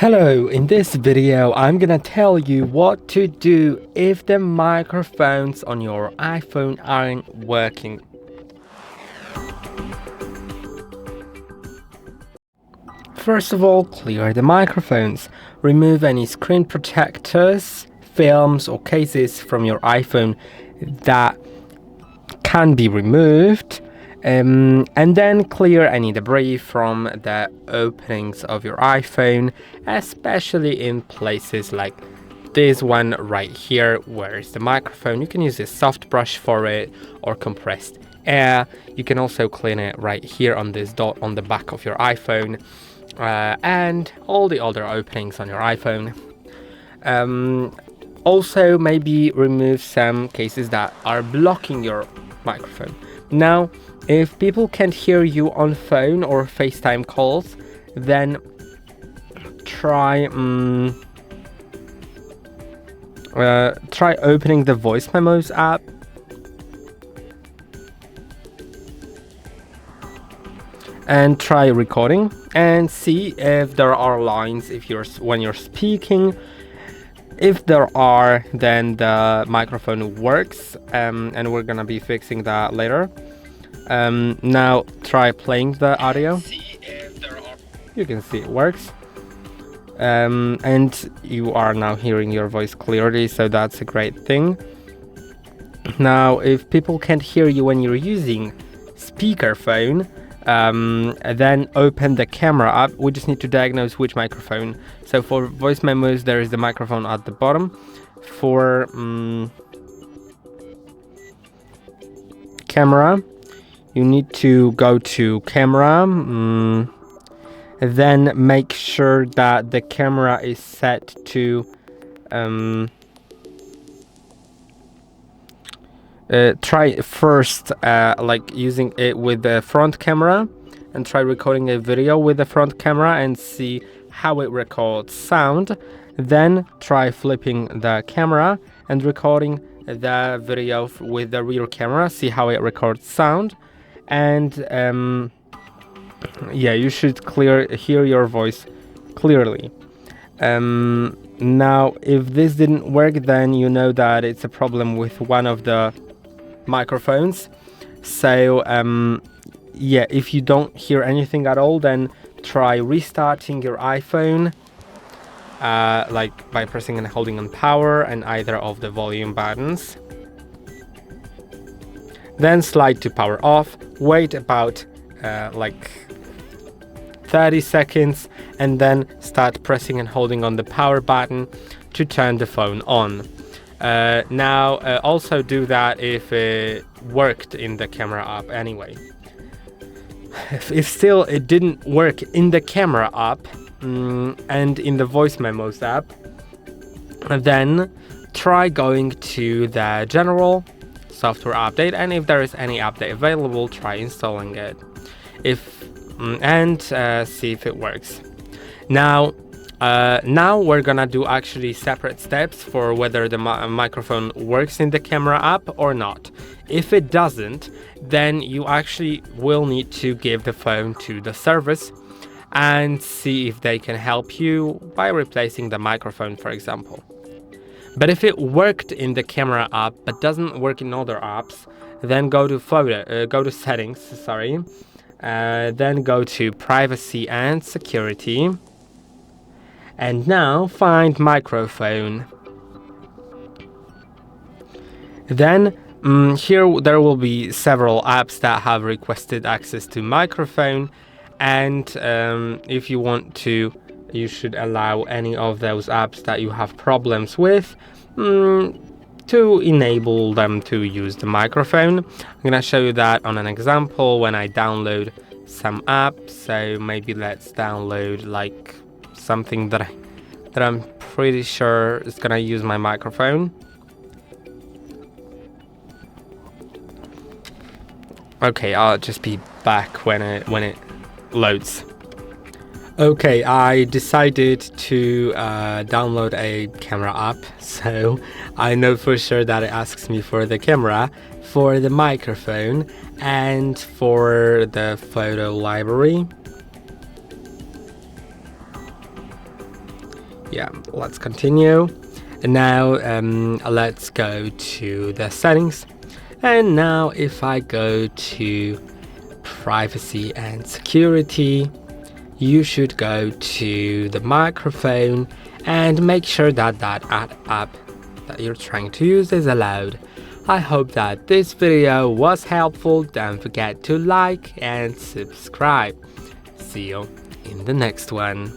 Hello, in this video I'm gonna tell you what to do if the microphones on your iPhone aren't working. First of all, clear the microphones. Remove any screen protectors, films or cases from your iPhone that can be removed. And then clear any debris from the openings of your iPhone, especially in places like this one right here where is the microphone. You can use a soft brush for it or compressed air. You can also clean it right here on this dot on the back of your iPhone and all the other openings on your iPhone. Also maybe remove some cases that are blocking your microphone. Now, if people can't hear you on phone or FaceTime calls, then try opening the Voice Memos app and try recording and see if there are lines when you're speaking. If there are, then the microphone works, and we're gonna be fixing that later. Now try playing the audio. You can see it works, and you are now hearing your voice clearly, so that's a great thing. Now if people can't hear you when you're using speakerphone, then open the camera app. We just need to diagnose which microphone. So for voice memos, there is the microphone at the bottom. For camera, you need to go to camera, then make sure that the camera is set to try first like using it with the front camera, and try recording a video with the front camera and see how it records sound. Then try flipping the camera and recording the video with the rear camera, see how it records sound. And yeah, you should hear your voice clearly. Now if this didn't work, then you know that it's a problem with one of the microphones. So yeah, if you don't hear anything at all, then try restarting your iPhone, like by pressing and holding on power and either of the volume buttons. Then slide to power off, wait about like 30 seconds, and then start pressing and holding on the power button to turn the phone on. Now also do that if it worked in the camera app anyway. If still it didn't work in the camera app and in the Voice Memos app, then try going to the general software update, and if there is any update available, try installing it and see if it works. Now we're gonna do actually separate steps for whether the microphone works in the camera app or not. If it doesn't, then you actually will need to give the phone to the service and see if they can help you by replacing the microphone, for example. But if it worked in the camera app but doesn't work in other apps, then go to settings, then go to privacy and security, and now find microphone. Then here there will be several apps that have requested access to microphone, and if you want to, you should allow any of those apps that you have problems with to enable them to use the microphone. I'm gonna show you that on an example when I download some apps. So maybe let's download like something that I'm pretty sure is gonna use my microphone. Okay, I'll just be back when it loads. Okay, I decided to download a camera app, so I know for sure that it asks me for the camera, for the microphone, and for the photo library. Yeah, let's continue. And now let's go to the settings. And now if I go to privacy and security, you should go to the microphone and make sure that that app that you're trying to use is allowed. I hope that this video was helpful. Don't forget to like and subscribe. See you in the next one.